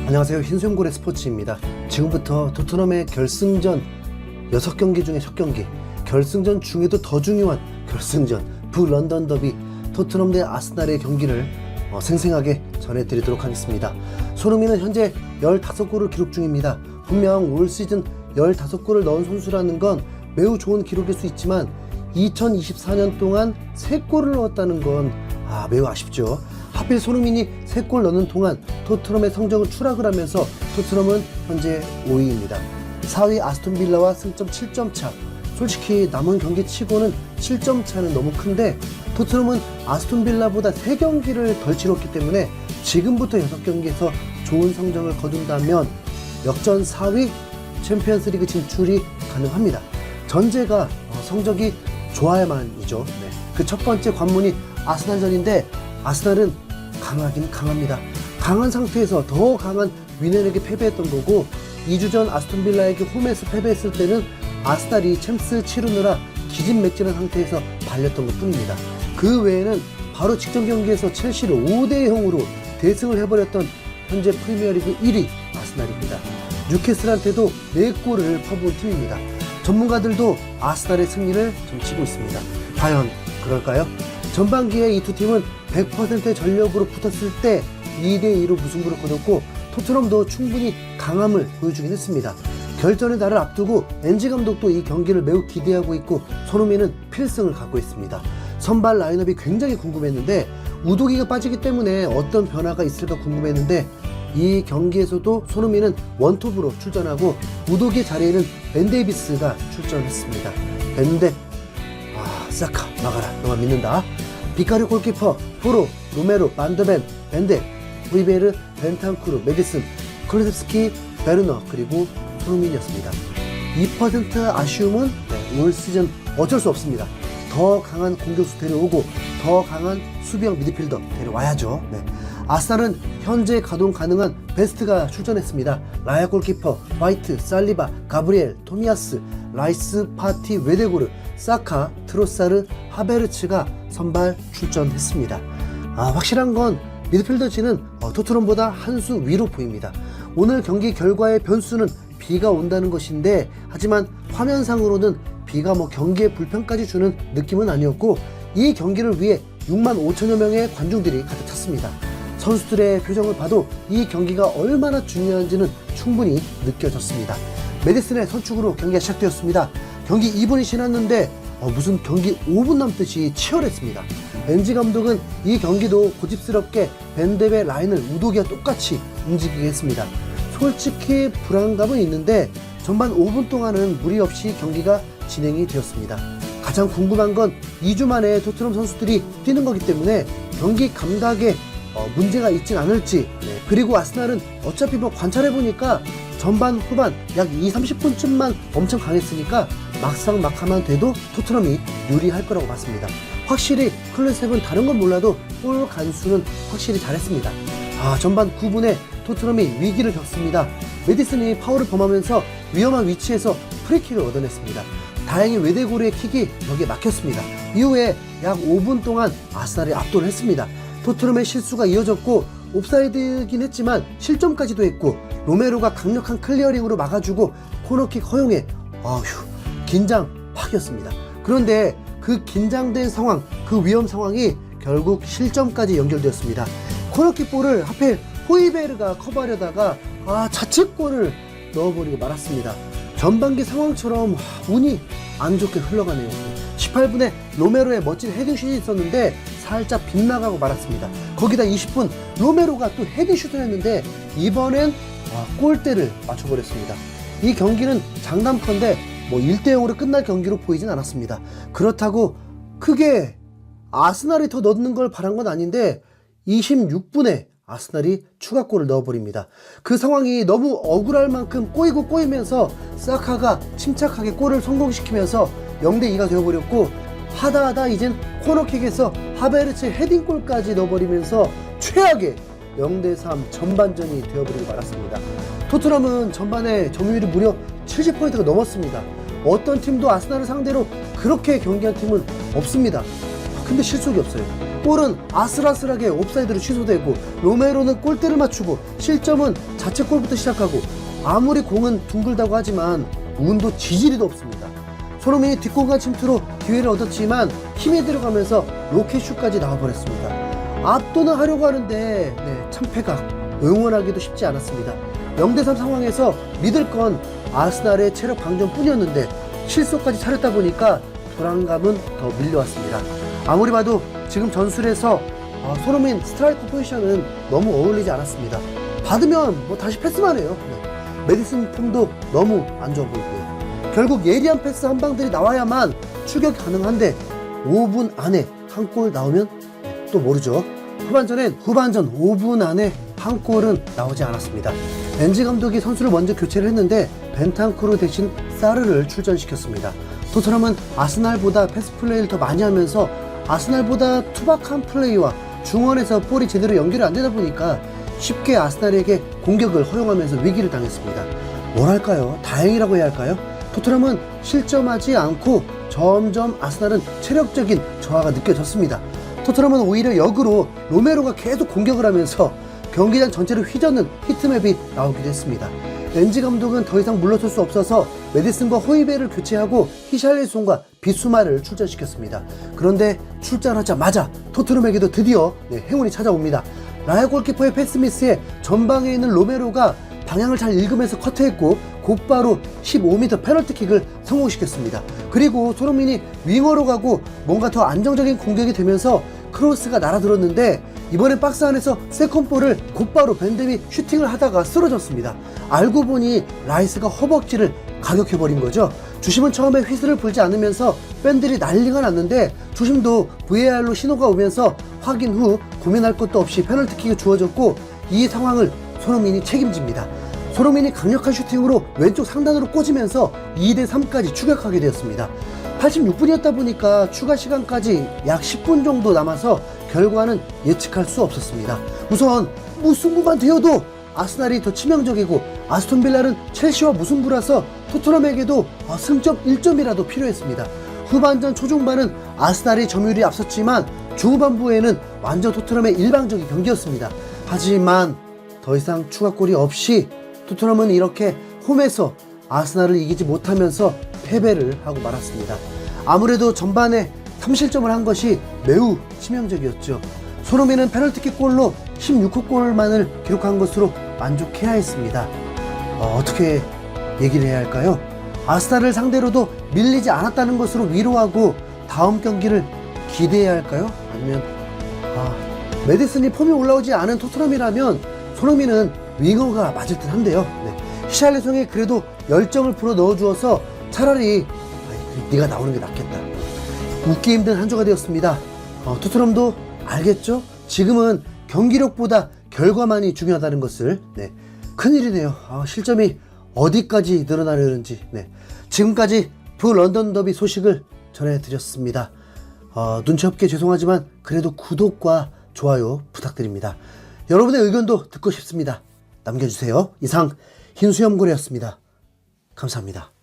안녕하세요. 흰수염고래 스포츠입니다. 지금부터 토트넘의 결승전 6경기 중에 첫 경기, 결승전 중에도 더 중요한 결승전 북런던 더비 토트넘 대 아스날의 경기를 생생하게 전해드리도록 하겠습니다. 손흥민은 현재 15골을 기록 중입니다. 분명 올 시즌 15골을 넣은 선수라는 건 매우 좋은 기록일 수 있지만 2024년 동안 3골을 넣었다는 건 매우 아쉽죠. 하필 손흥민이 3골 넣는 동안 토트넘의 성적은 추락을 하면서 토트넘은 현재 5위입니다. 4위 아스톤빌라와 승점 7점 차. 솔직히 남은 경기 치고는 7점 차는 너무 큰데 토트넘은 아스톤빌라보다 3경기를 덜 치렀기 때문에 지금부터 6경기에서 좋은 성적을 거둔다면 역전 4위 챔피언스리그 진출이 가능합니다. 전제가 성적이 좋아야만이죠. 그 첫 번째 관문이 아스날전인데 아스날은 강하긴 강합니다. 강한 상태에서 더 강한 뮌헨에게 패배했던 거고 2주 전 아스톤빌라에게 홈에서 패배했을 때는 아스날이 챔스 치르느라 기진맥진한 상태에서 발렸던 것 뿐입니다. 그 외에는 바로 직전 경기에서 첼시를 5대0으로 대승을 해버렸던 현재 프리미어리그 1위 아스날입니다. 뉴캐슬한테도 4골을 퍼부은 팀입니다. 전문가들도 아스날의 승리를 점치고 있습니다. 과연 그럴까요? 전반기에 이 두 팀은 100%의 전력으로 붙었을 때 2대2로 무승부를 거뒀고 토트넘도 충분히 강함을 보여주긴 했습니다. 결전의 날을 앞두고 엔지 감독도 이 경기를 매우 기대하고 있고 손흥민은 필승을 갖고 있습니다. 선발 라인업이 굉장히 궁금했는데 우도기가 빠지기 때문에 어떤 변화가 있을까 궁금했는데 이 경기에서도 손흥민은 원톱으로 출전하고 우도기의 자리에는 벤 데이비스가 출전했습니다. 벤데 사카 나가라 너만 믿는다. 비카리 골키퍼 포로 로메로 반더벤 벤데 후이베르 벤탄쿠르 메디슨 클루셉스키 베르너 그리고 손흥민이었습니다. 2% 아쉬움은 올 시즌 어쩔 수 없습니다. 더 강한 공격수 데려오고 더 강한 수비형 미드필더 데려와야죠. 아스날은 현재 가동 가능한 베스트가 출전했습니다. 라야 골키퍼, 화이트, 살리바, 가브리엘, 토미야스, 라이스, 파티, 웨데고르, 사카, 트로사르, 하베르츠가 선발 출전했습니다. 확실한 건 미드필더진은 토트넘보다 한 수 위로 보입니다. 오늘 경기 결과의 변수는 비가 온다는 것인데 하지만 화면상으로는 비가 경기에 불편까지 주는 느낌은 아니었고 이 경기를 위해 6만 5천여 명의 관중들이 가득 찼습니다. 선수들의 표정을 봐도 이 경기가 얼마나 중요한지는 충분히 느껴졌습니다. 메디슨의 선축으로 경기가 시작되었습니다. 경기 2분이 지났는데 무슨 경기 5분 남듯이 치열했습니다. 엔지 감독은 이 경기도 고집스럽게 벤데베 라인을 우도기와 똑같이 움직이게 했습니다. 솔직히 불안감은 있는데 전반 5분 동안은 무리 없이 경기가 진행이 되었습니다. 가장 궁금한 건 2주 만에 토트넘 선수들이 뛰는 거기 때문에 경기 감각에 문제가 있진 않을지 그리고 아스날은 어차피 관찰해보니까 전반 후반 약 20-30분쯤만 엄청 강했으니까 막상막하만 돼도 토트넘이 유리할 거라고 봤습니다. 확실히 클루셉은 다른 건 몰라도 골 간수는 확실히 잘했습니다. 전반 9분에 토트넘이 위기를 겪습니다. 메디슨이 파울을 범하면서 위험한 위치에서 프리킥을 얻어냈습니다. 다행히 웨데고르의 킥이 벽에 막혔습니다. 이후에 약 5분 동안 아스날이 압도를 했습니다. 토트넘의 실수가 이어졌고 옵사이드이긴 했지만 실점까지도 했고 로메로가 강력한 클리어링으로 막아주고 코너킥 허용에 긴장 팍이었습니다. 그런데 그 긴장된 상황, 그 위험 상황이 결국 실점까지 연결되었습니다. 코너킥 볼을 하필 호이베르가 커버하려다가 자책골을 넣어버리고 말았습니다. 전반기 상황처럼 운이 안 좋게 흘러가네요. 18분에 로메로의 멋진 헤딩슛이 있었는데 살짝 빗나가고 말았습니다. 거기다 20분 로메로가 또 헤딩슛을 했는데 이번엔 골대를 맞춰버렸습니다. 이 경기는 장담컨대 1대0으로 끝날 경기로 보이진 않았습니다. 그렇다고 크게 아스날이 더 넣는 걸 바란 건 아닌데 26분에 아스날이 추가골을 넣어버립니다. 그 상황이 너무 억울할 만큼 꼬이면서 사카가 침착하게 골을 성공시키면서 0대2가 되어버렸고 하다하다 이젠 코너킥에서 하베르츠 헤딩골까지 넣어버리면서 최악의 0대3 전반전이 되어버리고 말았습니다. 토트넘은 전반에 점유율이 무려 70%가 넘었습니다. 어떤 팀도 아스날을 상대로 그렇게 경기한 팀은 없습니다. 근데 실속이 없어요. 골은 아슬아슬하게 옵사이드로 취소되고 로메로는 골대를 맞추고 실점은 자책골부터 시작하고 아무리 공은 둥글다고 하지만 운도 지지리도 없습니다. 손흥민이 뒷공간 침투로 기회를 얻었지만 힘이 들어가면서 로켓슛까지 나와버렸습니다. 압도는 하려고 하는데 참패각, 응원하기도 쉽지 않았습니다. 0대3 상황에서 믿을 건 아스날의 체력 방전뿐이었는데 실속까지 차렸다 보니까 불안감은 더 밀려왔습니다. 아무리 봐도 지금 전술에서 손흥민 스트라이커 포지션은 너무 어울리지 않았습니다. 받으면 뭐 다시 패스만 해요. 메디슨 폼도 너무 안 좋아 보이고요. 결국 예리한 패스 한 방들이 나와야만 추격이 가능한데 5분 안에 한 골 나오면 또 모르죠. 후반전 5분 안에 한 골은 나오지 않았습니다. 엔지 감독이 선수를 먼저 교체를 했는데 벤탄쿠르 대신 사르를 출전시켰습니다. 토트넘은 아스날보다 패스 플레이를 더 많이 하면서 아스날보다 투박한 플레이와 중원에서 볼이 제대로 연결이 안 되다 보니까 쉽게 아스날에게 공격을 허용하면서 위기를 당했습니다. 뭐랄까요? 다행이라고 해야 할까요? 토트넘은 실점하지 않고 점점 아스날은 체력적인 저하가 느껴졌습니다. 토트넘은 오히려 역으로 로메로가 계속 공격을 하면서 경기장 전체를 휘젓는 히트맵이 나오기도 했습니다. 엔지 감독은 더 이상 물러설 수 없어서 메디슨과 호이베를 교체하고 히샬리송과 비수마를 출전시켰습니다. 그런데 출전하자마자 토트넘에게도 드디어 행운이 찾아옵니다. 라야 골키퍼의 패스미스에 전방에 있는 로메로가 방향을 잘 읽으면서 커트했고 곧바로 15m 페널티킥을 성공시켰습니다. 그리고 손흥민이 윙어로 가고 뭔가 더 안정적인 공격이 되면서 크로스가 날아들었는데 이번엔 박스 안에서 세컨볼을 곧바로 밴뎀이 슈팅을 하다가 쓰러졌습니다. 알고 보니 라이스가 허벅지를 가격해버린 거죠. 주심은 처음에 휘슬을 불지 않으면서 팬들이 난리가 났는데 주심도 VAR로 신호가 오면서 확인 후 고민할 것도 없이 페널티킥이 주어졌고 이 상황을 손흥민이 책임집니다. 손흥민이 강력한 슈팅으로 왼쪽 상단으로 꽂으면서 2대3까지 추격하게 되었습니다. 86분이었다 보니까 추가 시간까지 약 10분 정도 남아서 결과는 예측할 수 없었습니다. 우선 무승부만 되어도 아스날이 더 치명적이고 아스톤빌라는 첼시와 무승부라서 토트넘에게도 승점 1점이라도 필요했습니다. 후반전 초중반은 아스날이 점유율이 앞섰지만 중후반부에는 완전 토트넘의 일방적인 경기였습니다. 하지만 더 이상 추가골이 없이 토트넘은 이렇게 홈에서 아스날을 이기지 못하면서 패배를 하고 말았습니다. 아무래도 전반에 3실점을 한 것이 매우 치명적이었죠. 손흥민은 페널티킥 골로 16호 골만을 기록한 것으로 만족해야 했습니다. 어떻게 얘기를 해야 할까요? 아스날을 상대로도 밀리지 않았다는 것으로 위로하고 다음 경기를 기대해야 할까요? 아니면 메디슨이 폼이 올라오지 않은 토트넘이라면 손흥민은 윙어가 맞을 듯 한데요. 히샬리송에 그래도 열정을 불어 넣어주어서 차라리 네가 나오는 게 낫겠다. 웃기 힘든 한 주가 되었습니다. 토트넘도 알겠죠? 지금은 경기력보다 결과만이 중요하다는 것을. 큰일이네요. 실점이 어디까지 늘어나려는지. 지금까지 런던 더비 소식을 전해드렸습니다. 눈치 없게 죄송하지만 그래도 구독과 좋아요 부탁드립니다. 여러분의 의견도 듣고 싶습니다. 남겨주세요. 이상 흰수염고래였습니다. 감사합니다.